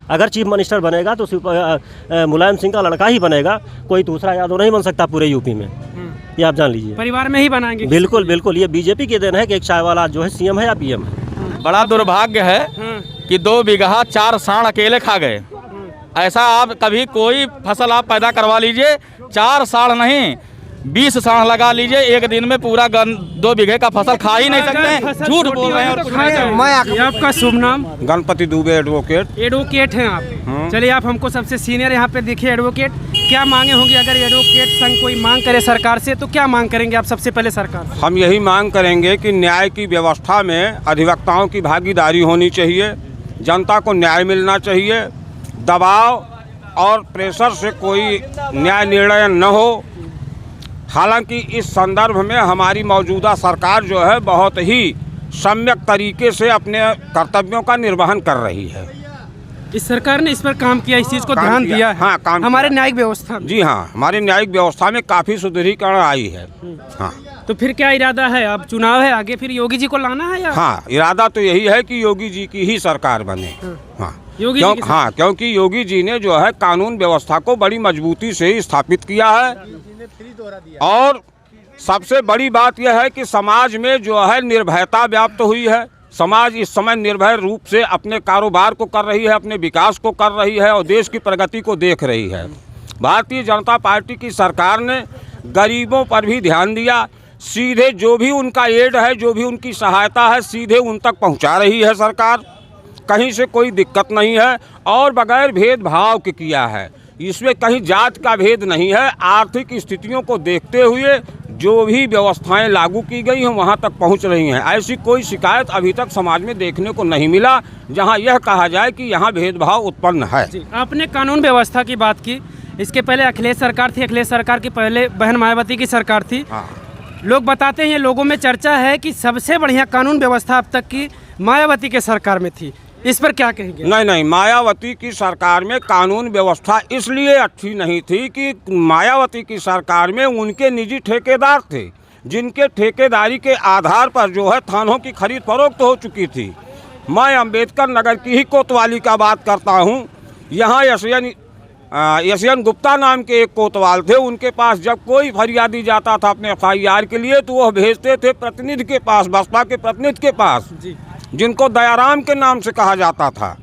अगर chief minister बनेगा तो सिर्फ मुलायम सिंह का लड़का ही बनेगा, कोई दूसरा यादव नहीं बन सकता पूरे यूपी में। ये आप जान लीजिए। परिवार में ही बनाएंगे? बिल्कुल बिल्कुल, ये बीजेपी के देन है कि एक चाय वाला जो है सीएम है या पीएम है। बड़ा दुर्भाग्य है कि 2 बीघा 4 साढ़ अकेले खा गए। ऐसा आप कभी कोई फसल आप पैदा करवा लीजिए, 4 साढ़ नहीं 20 साढ़ लगा लीजिए, एक दिन में पूरा 2 बीघे का फसल खा ही नहीं सकते। झूठ बोल रहे हैं। आपका शुभ नाम? गणपति दुबे एडवोकेट। एडवोकेट हैं आप? चलिए, आप हमको सबसे सीनियर यहाँ पे देखिए। एडवोकेट, क्या मांगे होंगी अगर एडवोकेट संघ कोई मांग करे सरकार से, तो क्या मांग करेंगे आप सबसे पहले सरकार से? हम यही मांग करेंगे कि न्याय की व्यवस्था में अधिवक्ताओं की भागीदारी होनी चाहिए, जनता को न्याय मिलना चाहिए, दबाव और प्रेशर से कोई न्याय निर्णय न हो। हालांकि इस संदर्भ में हमारी मौजूदा सरकार जो है बहुत ही सम्यक तरीके से अपने कर्तव्यों का निर्वहन कर रही है। इस सरकार ने इस पर काम किया, इस चीज़ को ध्यान दिया है। हाँ, काम हमारे न्यायिक व्यवस्था में। जी हाँ, हमारी न्यायिक व्यवस्था में काफ़ी सुदृढ़ीकरण आई है। हाँ, तो फिर क्या इरादा है? अब चुनाव है आगे, फिर योगी जी को लाना है या? हाँ, इरादा तो यही है कि योगी जी की ही सरकार बने। हाँ, योगी जी की हाँ, क्योंकि योगी जी ने जो है कानून व्यवस्था को बड़ी मजबूती से ही स्थापित किया है। और सबसे बड़ी बात यह है कि समाज में जो है निर्भयता व्याप्त हुई है। समाज इस समय निर्भय रूप से अपने कारोबार को कर रही है, अपने विकास को कर रही है और देश की प्रगति को देख रही है। भारतीय जनता पार्टी की सरकार ने गरीबों पर भी ध्यान दिया। सीधे जो भी उनका एड है, जो भी उनकी सहायता है, सीधे उन तक पहुंचा रही है सरकार। कहीं से कोई दिक्कत नहीं है और बगैर भेदभाव के किया है। इसमें कहीं जात का भेद नहीं है। आर्थिक स्थितियों को देखते हुए जो भी व्यवस्थाएं लागू की गई हैं वहां तक पहुंच रही हैं। ऐसी कोई शिकायत अभी तक समाज में देखने को नहीं मिला जहां यह कहा जाए कि यहां भेदभाव उत्पन्न है। आपने कानून व्यवस्था की बात की। इसके पहले अखिलेश सरकार थी, अखिलेश सरकार की पहले बहन मायावती की सरकार थी। लोग बताते हैं, लोगों में चर्चा है कि सबसे बढ़िया कानून व्यवस्था अब तक की मायावती के सरकार में थी। इस पर क्या कहेंगे? नहीं, मायावती की सरकार में कानून व्यवस्था इसलिए अच्छी नहीं थी कि मायावती की सरकार में उनके निजी ठेकेदार थे, जिनके ठेकेदारी के आधार पर जो है थानों की खरीद फरोख्त हो चुकी थी। मैं अंबेडकर नगर की ही कोतवाली का बात करता हूँ। यहाँ यशयन गुप्ता नाम के एक कोतवाल थे। उनके पास जब कोई फरियादी जाता था अपने FIR के लिए तो वह भेजते थे प्रतिनिधि के पास, बसपा के प्रतिनिधि के पास, जिनको दयाराम के नाम से कहा जाता था।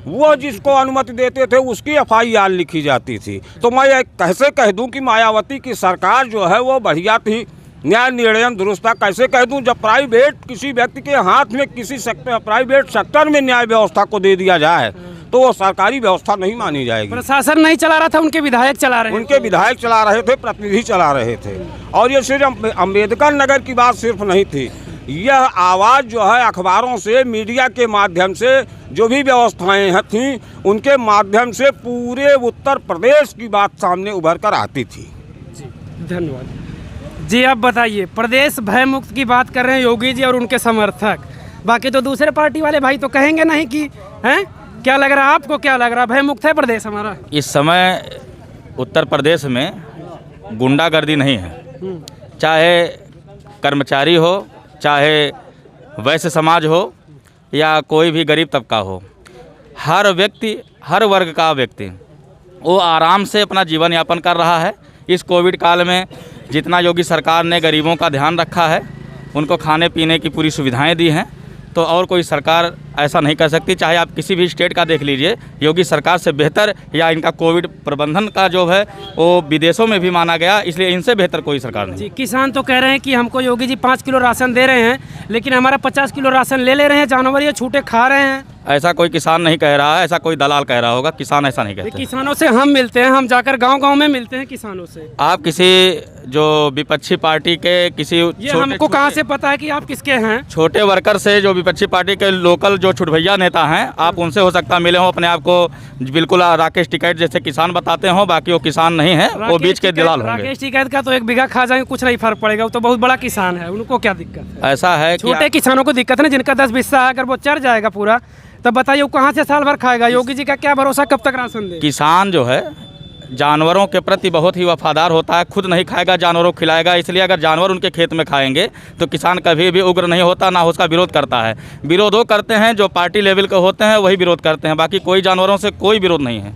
वो जिसको अनुमति देते थे उसकी FIR लिखी जाती थी। तो मैं कैसे कह दूं कि मायावती की सरकार जो है वो बढ़िया थी, न्याय निर्णय दुरुस्त था? कैसे कह दूं जब प्राइवेट किसी व्यक्ति के हाथ में किसी प्राइवेट सेक्टर में न्याय व्यवस्था को दे दिया जाए तो वो सरकारी व्यवस्था नहीं मानी जाएगी। प्रशासन नहीं चला रहा था, उनके विधायक चला रहे थे। उनके विधायक चला रहे थे, प्रतिनिधि चला रहे थे। और ये सिर्फ अम्बेडकर नगर की बात सिर्फ नहीं थी। यह आवाज़ जो है अखबारों से, मीडिया के माध्यम से, जो भी व्यवस्थाएं थीं उनके माध्यम से पूरे उत्तर प्रदेश की बात सामने उभर कर आती थी। जी, धन्यवाद जी। आप बताइए, प्रदेश भय मुक्त की बात कर रहे हैं योगी जी और उनके समर्थक, बाकी तो दूसरे पार्टी वाले भाई तो कहेंगे नहीं कि हैं। क्या लग रहा है आपको, क्या लग रहा है, भय मुक्त है प्रदेश हमारा? इस समय उत्तर प्रदेश में गुंडागर्दी नहीं है। चाहे कर्मचारी हो, चाहे वैश्य समाज हो या कोई भी गरीब तबका हो, हर व्यक्ति, हर वर्ग का व्यक्ति वो आराम से अपना जीवन यापन कर रहा है। इस कोविड काल में जितना योगी सरकार ने गरीबों का ध्यान रखा है, उनको खाने पीने की पूरी सुविधाएं दी हैं, तो और कोई सरकार ऐसा नहीं कर सकती। चाहे आप किसी भी स्टेट का देख लीजिए, योगी सरकार से बेहतर या इनका कोविड प्रबंधन का जो है वो विदेशों में भी माना गया, इसलिए इनसे बेहतर कोई सरकार नहीं। जी, किसान तो कह रहे हैं कि हमको योगी जी 5 किलो राशन दे रहे हैं, लेकिन हमारा 50 किलो राशन ले रहे हैं, जानवर ये छूटे खा रहे हैं। ऐसा कोई किसान नहीं कह रहा है, ऐसा कोई दलाल कह रहा होगा। किसान ऐसा नहीं कहते। किसानों से हम मिलते हैं, हम जाकर गांव-गांव में मिलते हैं किसानों से। आप किसी जो विपक्षी पार्टी के किसी ये हमको कहाँ से पता है कि आप किसके हैं? छोटे वर्कर से, जो विपक्षी पार्टी के लोकल जो छुटभैया नेता हैं, आप उनसे हो सकता मिले हो, अपने आप को बिल्कुल राकेश टिकैत जैसे किसान बताते हो, बाकी वो किसान नहीं है, वो बीच के दलाल होंगे। राकेश टिकैत का तो 1 बीघा खा जाएंगे, कुछ नहीं फर्क पड़ेगा, वो तो बहुत बड़ा किसान है, उनको क्या दिक्कत है? ऐसा है, छोटे किसानों को दिक्कत है, जिनका 10 बिस्सा है, अगर वो चढ़ जाएगा पूरा, तब बताइए वो कहाँ से साल भर खाएगा? योगी जी का क्या भरोसा, कब तक राशन दे? किसान जो है जानवरों के प्रति बहुत ही वफादार होता है, खुद नहीं खाएगा जानवरों को खिलाएगा। इसलिए अगर जानवर उनके खेत में खाएंगे तो किसान कभी भी उग्र नहीं होता, ना उसका विरोध करता है। विरोध वो करते हैं जो पार्टी लेवल के होते हैं, वही विरोध करते हैं, बाकी कोई जानवरों से कोई विरोध नहीं है।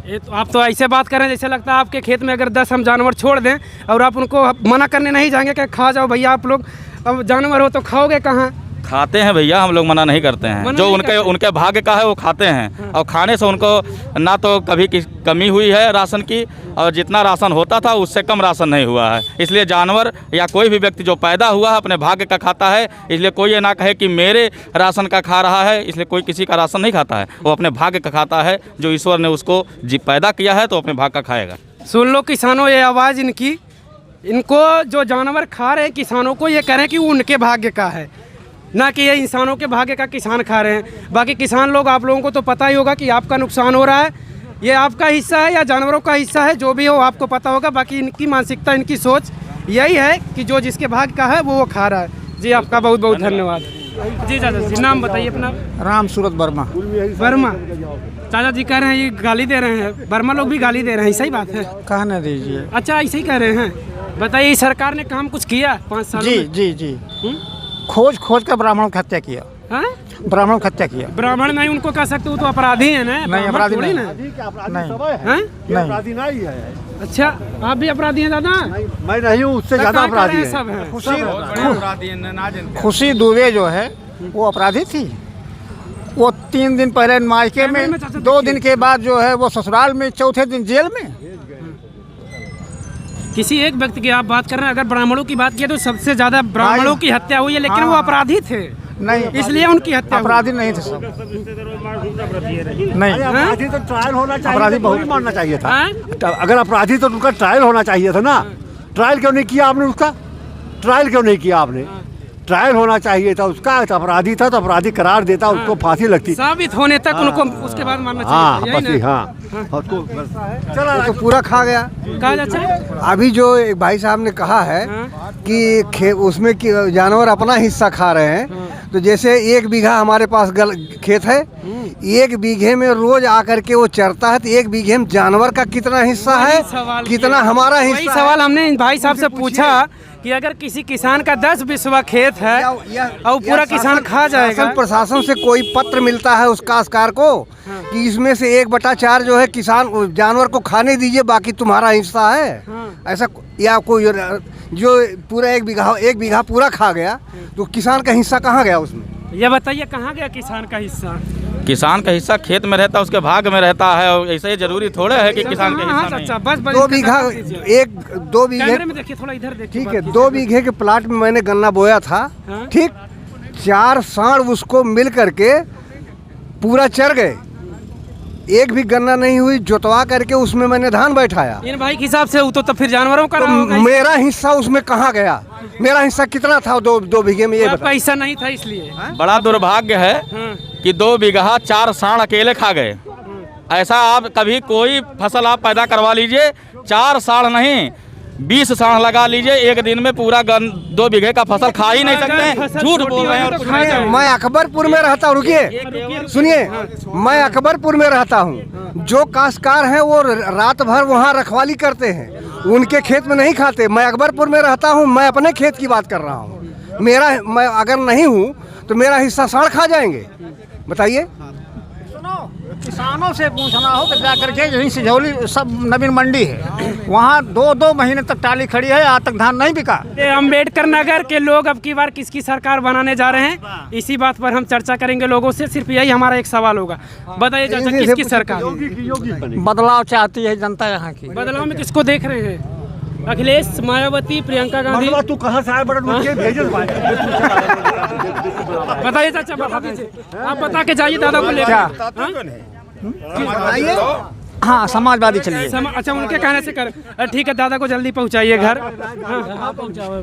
ये तो आप तो ऐसे बात कर रहे हैं जैसे लगता है आपके खेत में अगर 10 हम जानवर छोड़ दें और आप उनको मना करने नहीं जाएंगे कि खा जाओ भैया आप लोग, अब जानवर हो तो खाओगे कहाँ? खाते हैं भैया, हम लोग मना नहीं करते हैं। जो उनके भाग्य का है वो खाते हैं, और खाने से उनको ना तो कभी कमी हुई है राशन की, और जितना राशन होता था उससे कम राशन नहीं हुआ है। इसलिए जानवर या कोई भी व्यक्ति जो पैदा हुआ है अपने भाग्य का खाता है। इसलिए कोई ये ना कहे कि मेरे राशन का खा रहा है, इसलिए कोई किसी का राशन नहीं खाता है, वो अपने भाग्य का खाता है। जो ईश्वर ने उसको पैदा किया है तो अपने भाग्य का खाएगा। सुन लो किसानों, ये आवाज़ इनको जो जानवर खा रहे हैं किसानों को ये कह रहे हैं कि वो उनके भाग्य का है, ना कि ये इंसानों के भाग्य का किसान खा रहे हैं। बाकी किसान लोग, आप लोगों को तो पता ही होगा कि आपका नुकसान हो रहा है, ये आपका हिस्सा है या जानवरों का हिस्सा है, जो भी हो आपको पता होगा। बाकी इनकी मानसिकता, इनकी सोच यही है कि जो जिसके भाग्य का है वो खा रहा है। जी आपका बहुत बहुत धन्यवाद। जी चाचा जी, नाम बताइए अपना। राम सूरत वर्मा। वर्मा चाचा जी कह रहे हैं ये गाली दे रहे हैं, वर्मा लोग भी गाली दे रहे हैं, सही बात है? कहने दीजिए। अच्छा ऐसे ही कह रहे हैं। बताइए सरकार ने काम कुछ किया 5 साल जी में? जी जी खोज कर ब्राह्मणों की हत्या किया। हाँ? ब्राह्मणों की हत्या किया। ब्राह्मण नहीं उनको कह सकते, वो तो अपराधी है ना। नहीं, अपराधी थोड़ी नहीं। ना। अपराधी नहीं है। अच्छा आप भी अपराधी हैं दादा? मैं नहीं हूँ, उससे ज्यादा अपराधी है। सब है। खुशी दुबे जो है वो अपराधी थी। वो 3 दिन पहले मायके में, 2 दिन के बाद जो है वो ससुराल में, चौथे दिन जेल में। किसी एक व्यक्ति की आप बात कर रहे हैं, अगर ब्राह्मणों की बात किया तो सबसे ज्यादा ब्राह्मणों की हत्या हुई है, लेकिन वो अपराधी थे नहीं, इसलिए उनकी हत्या अपराधी नहीं थे सब। नहीं, अपराधी तो ट्रायल होना चाहिए, अपराधी बहुत मानना चाहिए था। हाँ? अगर अपराधी तो उनका ट्रायल होना चाहिए था ना। ट्रायल क्यों नहीं किया आपने उसका? ट्रायल क्यों नहीं किया आपने? ट्रायल होना चाहिए था उसका। अपराधी था तो अपराधी करार देता, उसको फांसी लगती। साबित होने तक उनको उसके बाद मारना हाँ चाहिए। बस हाँ, उसको चला तो पूरा खा गया। कहा जाता है अभी जो एक भाई साहब ने कहा है कि उसमें जानवर अपना हिस्सा खा रहे हैं, तो जैसे 1 बीघा हमारे पास खेत है, 1 बीघे में रोज आकर के वो चरता है, तो 1 बीघे में जानवर का कितना हिस्सा है, कितना हमारा हिस्सा? सवाल हमने भाई साहब से पूछा कि अगर किसी किसान का 10 बिस्वा खेत है और पूरा किसान खा जाएगा। प्रशासन से कोई पत्र मिलता है उस काश्तकार को कि इसमें से 1/4 जो है किसान जानवर को खाने दीजिए, बाकी तुम्हारा हिस्सा है, ऐसा? या कोई जो पूरा 1 बीघा पूरा खा गया, तो किसान का हिस्सा कहाँ गया उसमें? ये बताइए कहाँ गया किसान का हिस्सा? किसान का हिस्सा खेत में रहता है, उसके भाग में रहता है, और ऐसे ही जरूरी थोड़े है कि किसान का हिस्सा नहीं। अच्छा बस 2 बीघा 2 बीघे कैमरे में देखिए, थोड़ा इधर देखिए। ठीक है, 2 बीघे के प्लाट में मैंने गन्ना बोया था। ठीक, 4 साढ़ उसको मिल करके पूरा चर गए, एक भी गन्ना नहीं हुई। जोतवा करके उसमें मैंने धान बैठाया। इन भाई के हिसाब से तो फिर जानवरों का रहा होगा। मेरा हिस्सा उसमें कहाँ गया? मेरा हिस्सा कितना था 2 बीघे में? ये आपका हिस्सा नहीं था इसलिए। बड़ा दुर्भाग्य है कि 2 बीघा 4 साढ़ अकेले खा गए। ऐसा आप कभी कोई फसल आप पैदा करवा लीजिए, 4 साढ़ नहीं 20 साढ़ लगा लीजिए, एक दिन में पूरा 2 बीघे का फसल खा ही नहीं सकते। झूठ बोल रहे हैं। मैं अकबरपुर में रहता हूँ, रुकिए सुनिए, मैं अकबरपुर में रहता हूँ। जो काश्तकार हैं वो रात भर वहाँ रखवाली करते हैं, उनके खेत में नहीं खाते। मैं अकबरपुर में रहता हूँ, मैं अपने खेत की बात कर रहा हूँ। मैं अगर नहीं हूँ तो मेरा हिस्सा साढ़ खा जाएंगे, बताइए। किसानों से पूछना हो तो जाकर के यहीं सिझौली सब नवीन मंडी है, वहाँ 2-2 महीने तक टाली खड़ी है, आज तक धान नहीं बिका। अम्बेडकर नगर के लोग अब की बार किसकी सरकार बनाने जा रहे हैं, इसी बात पर हम चर्चा करेंगे लोगों से। सिर्फ यही हमारा एक सवाल होगा, बताइए चाचा किसकी सरकार? बदलाव चाहती है जनता यहाँ की। बदलाव में किसको देख रहे हैं? अखिलेश, मायावती, प्रियंका गांधी? तू कहाँ से आया? बताइए चाचा, बता दीजिए, आप बता के जाइए दादा को लेकर। हाँ, समाजवादी चलिए। अच्छा उनके कहने से कर, ठीक है, दादा को जल्दी पहुंचाइए घर।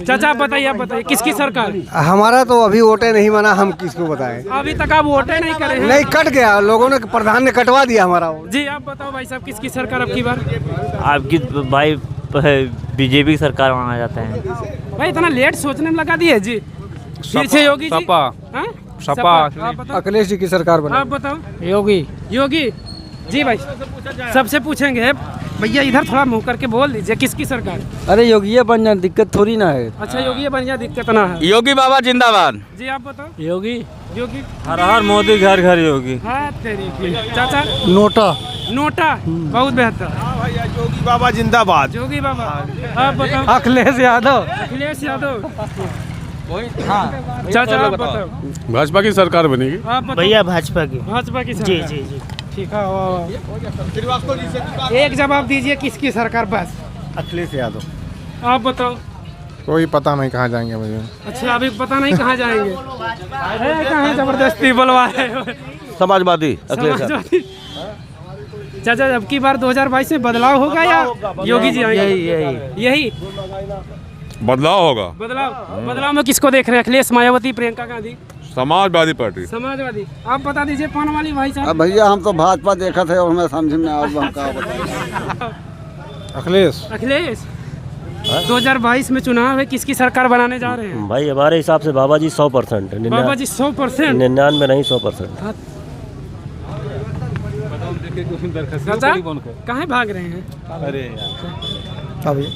चाचा आप बताइए किसकी सरकार? हमारा तो अभी वोटे नहीं बना, हम किसको बताएं? अभी तक आप वोटे नहीं करे हैं? नहीं, कट गया, लोगों ने, प्रधान ने कटवा दिया हमारा। जी आप बताओ भाई साहब, किसकी सरकार अब की बार? आपकी भाई बीजेपी की सरकार माना जाता है। भाई इतना लेट सोचने में लगा दिए जी। फिर से योगी जी? सपा। अखिलेश जी की सरकार बनी। आप बताओ। योगी जी भाई सबसे पूछेंगे भैया इधर थोड़ा मुँह करके बोल दीजिए, किसकी सरकार? अरे योगी बन जाए, दिक्कत थोड़ी ना है। अच्छा योगी बन जाए, दिक्कत ना है। योगी बाबा जिंदाबाद। जी आप बताओ। योगी योगी हर हर मोदी घर घर योगी। हाँ तेरी की। चाचा नोटा नोटा बहुत बेहतर। योगी बाबा जिंदाबाद। योगी बाबा आप बताओ। अखिलेश यादव। अखिलेश यादव। चाचा आप बताओ। भाजपा की सरकार बनेगी। आप बताओ। भैया भाजपा की। भाजपा की जी सरकार। जी जी। ठीक है वाह। एक जवाब दीजिए, किसकी सरकार? बस अखिलेश यादव। आप बताओ। कोई पता नहीं कहाँ जाएंगे मुझे। अच्छा अभी पता नहीं कहाँ जाएंगे। है कहाँ जबरदस्ती बुलवाए। समाजवादी समाजवादी। चाचा अब की बार 2022 में बदलाव होगा या योगी जी आएंगे? यही बदलाव होगा। बदलाव में किसको देख रहे हैं? अखिलेश, मायावती, प्रियंका गांधी? समाजवादी पार्टी। समाजवादी। आप बता दीजिए पान वाली भाई साहब। भैया हम तो भाजपा देखा थे और हमें समझ में आया। अखिलेश। अखिलेश 2022 में चुनाव है, किसकी सरकार बनाने जा रहे हैं? भाई हमारे हिसाब से बाबा जी 100%। बाबा जी 100%। 99 नहीं 100%। चाचा कहाँ भाग रहे हैं? अरे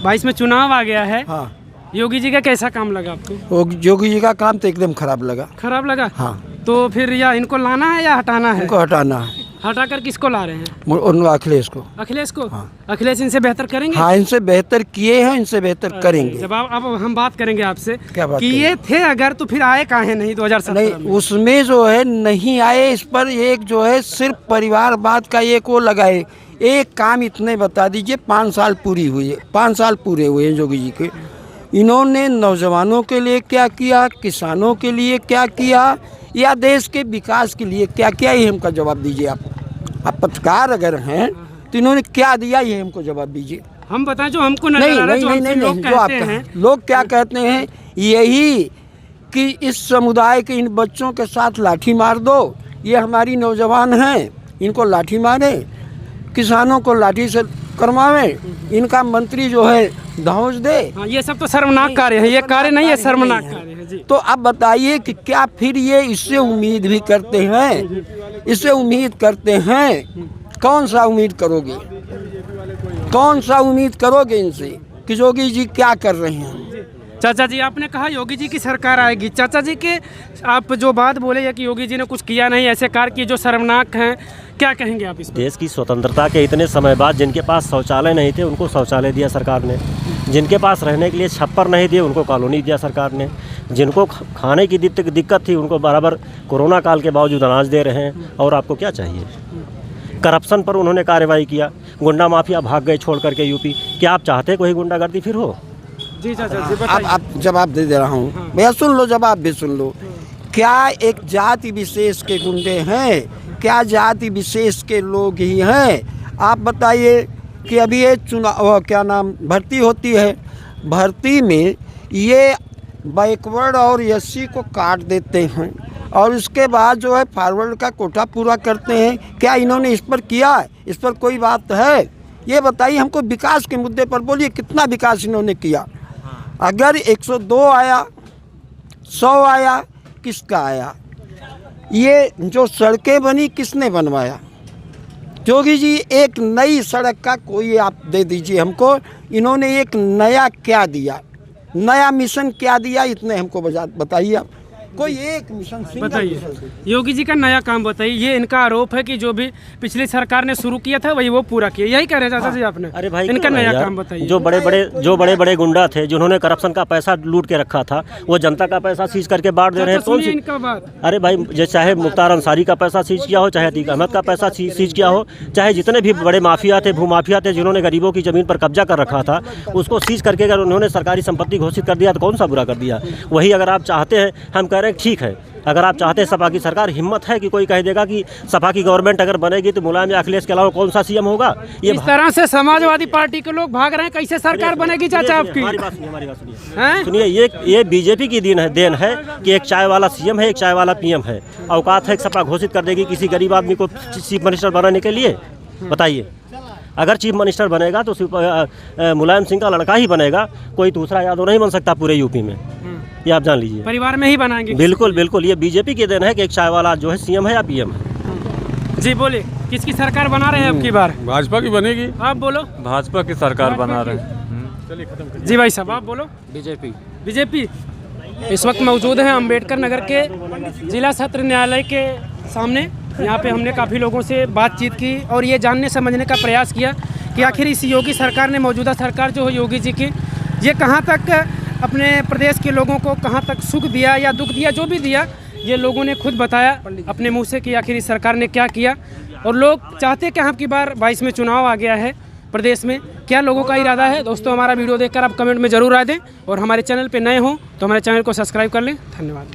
22 में चुनाव आ गया है। हाँ। योगी जी का कैसा काम लगा आपको? योगी जी का काम तो एकदम खराब लगा। खराब लगा? हाँ। तो फिर या इनको लाना है या हटाना है? इनको हटाना है। हटाकर किसको ला रहे हैं? अखिलेश को। अखिलेश को? हाँ। अखिलेश इनसे बेहतर करेंगे? हाँ इनसे बेहतर किए हैं, इनसे बेहतर करेंगे। जब अब हम बात करेंगे आपसे। क्या बात किए थे अगर तो फिर आए काहे नहीं 2017 नहीं में? उसमें जो है नहीं आए, इस पर एक जो है सिर्फ परिवारवाद का एक वो लगाए। एक काम इतने बता दीजिए, 5 साल पूरी हुई है, 5 साल पूरे हुए हैं योगी जी के। इन्होंने नौजवानों के लिए क्या किया, किसानों के लिए क्या किया, या देश के विकास के लिए क्या किया, ये हमका जवाब दीजिए। आप पत्रकार अगर हैं तो इन्होंने क्या दिया, ये हमको जवाब दीजिए। हम बताएं जो हमको नजर नहीं आ रहा है, नहीं जो नहीं हमसे नहीं, लोग नहीं जो आप कहते हैं। लोग क्या कहते हैं, यही कि इस समुदाय के इन बच्चों के साथ लाठी मार दो, ये हमारी नौजवान हैं, इनको लाठी मारे, किसानों को लाठी से करवावे, इनका मंत्री जो है धौंस दे। हाँ, ये सब तो शर्मनाक कार्य है, ये कार्य नहीं है, शर्मनाक कार्य है जी। तो अब बताइए कि क्या फिर ये इससे उम्मीद भी करते हैं, इससे उम्मीद करते हैं, कौन सा उम्मीद करोगे, कौन सा उम्मीद करोगे इनसे कि योगी जी क्या कर रहे हैं? चाचा जी आपने कहा योगी जी की सरकार आएगी। चाचा जी के आप जो बात बोले या कि योगी जी ने कुछ किया नहीं, ऐसे कार्य किए जो शर्मनाक हैं, क्या कहेंगे आप इस पर? देश की स्वतंत्रता के इतने समय बाद जिनके पास शौचालय नहीं थे उनको शौचालय दिया सरकार ने, जिनके पास रहने के लिए छप्पर नहीं दिए उनको कॉलोनी दिया सरकार ने, जिनको खाने की दिक्कत थी उनको बराबर कोरोना काल के बावजूद अनाज दे रहे हैं। और आपको क्या चाहिए? करप्शन पर उन्होंने कार्रवाई किया, गुंडा माफिया भाग गए छोड़ करके यूपी। क्या आप चाहते कोई गुंडागर्दी फिर हो? जी चाचा जी अब बताइए। आप जवाब दे रहा हूँ भैया, सुन लो, जवाब भी सुन लो। क्या एक जाति विशेष के गुंडे हैं? क्या जाति विशेष के लोग ही हैं? आप बताइए कि अभी ये चुनाव क्या नाम भर्ती होती है, भर्ती में ये बैकवर्ड और एससी को काट देते हैं और उसके बाद जो है फॉरवर्ड का कोटा पूरा करते हैं। क्या इन्होंने इस पर किया? इस पर कोई बात है? ये बताइए हमको, विकास के मुद्दे पर बोलिए, कितना विकास इन्होंने किया? अगर 102 आया, 100 आया, किसका आया? ये जो सड़कें बनी किसने बनवाया? योगी जी एक नई सड़क का कोई आप दे दीजिए हमको, इन्होंने एक नया क्या दिया, नया मिशन क्या दिया, इतने हमको बताइए आप। कोई एक मिशन बताइए, योगी जी का नया काम बताइए। ये इनका आरोप है कि जो भी पिछली सरकार ने शुरू किया था वही वो पूरा किया, यही कह रहे हैं चाचा जी आपने? अरे भाई इनका क्यों नया यार? काम बताइए। जो बड़े बड़े गुंडा थे जिन्होंने करप्शन का पैसा लूट के रखा था, वो जनता का पैसा सीज करके बांट दे रहे हैं। चाचा सुनिए इनका बात। अरे भाई, जो चाहे मुख्तार अंसारी का पैसा सीज किया हो, चाहे अतीक अहमद का पैसा सीज किया हो, चाहे जितने भी बड़े माफिया थे, भूमाफिया थे, जिन्होंने गरीबों की ज़मीन पर कब्जा कर रखा था, उसको सीज करके अगर उन्होंने सरकारी संपत्ति घोषित कर दिया तो कौन सा बुरा कर दिया? वही अगर आप चाहते हैं, हम कह रहे हैं ठीक है, अगर आप चाहते हैं सपा की सरकार, हिम्मत है कि कोई कह देगा कि सपा की गवर्नमेंट अगर बनेगी तो मुलायम या अखिलेश के अलावा कौन सा सीएम होगा? ये इस तरह से समाजवादी पार्टी के लोग भाग रहे हैं, कैसे सरकार बनेगी चाचा आपकी? हमारी बात सुनिए, हैं? सुनिए, ये बीजेपी की देन है कि एक चाय वाला सीएम है, एक चाय वाला पीएम है। औकात है कि सपा घोषित कर देगी किसी गरीब आदमी को चीफ मिनिस्टर बनाने के लिए? बताइए, अगर चीफ मिनिस्टर बनेगा तो सिर्फ मुलायम सिंह का लड़का ही बनेगा, कोई दूसरा यादव नहीं बन सकता पूरे यूपी में, ये आप जान लीजिए। परिवार में ही बनाएंगे? बिल्कुल बिल्कुल, ये बीजेपी की देन है कि एक चाय वाला जो है सीएम है या पीएम है। जी बोले, किसकी सरकार बना रहे हैं अब की बार? भाजपा की बनेगी। आप बोलो। भाजपा की सरकार बना रहे हैं। जी भाई साहब आप बोलो। बीजेपी इस वक्त मौजूद हैं अम्बेडकर नगर के जिला सत्र न्यायालय के सामने। यहाँ पे हमने काफ़ी लोगों से बातचीत की और ये जानने समझने का प्रयास किया कि आखिर इस योगी सरकार ने, मौजूदा सरकार जो है योगी जी की, ये कहाँ तक अपने प्रदेश के लोगों को कहाँ तक सुख दिया या दुख दिया, जो भी दिया ये लोगों ने खुद बताया अपने मुंह से कि आखिर इस सरकार ने क्या किया। और लोग चाहते कि अब की बार 22 में चुनाव आ गया है प्रदेश में, क्या लोगों का इरादा है? दोस्तों हमारा वीडियो देखकर आप कमेंट में ज़रूर आ दें और हमारे चैनल पे नए हों तो हमारे चैनल को सब्सक्राइब कर लें। धन्यवाद।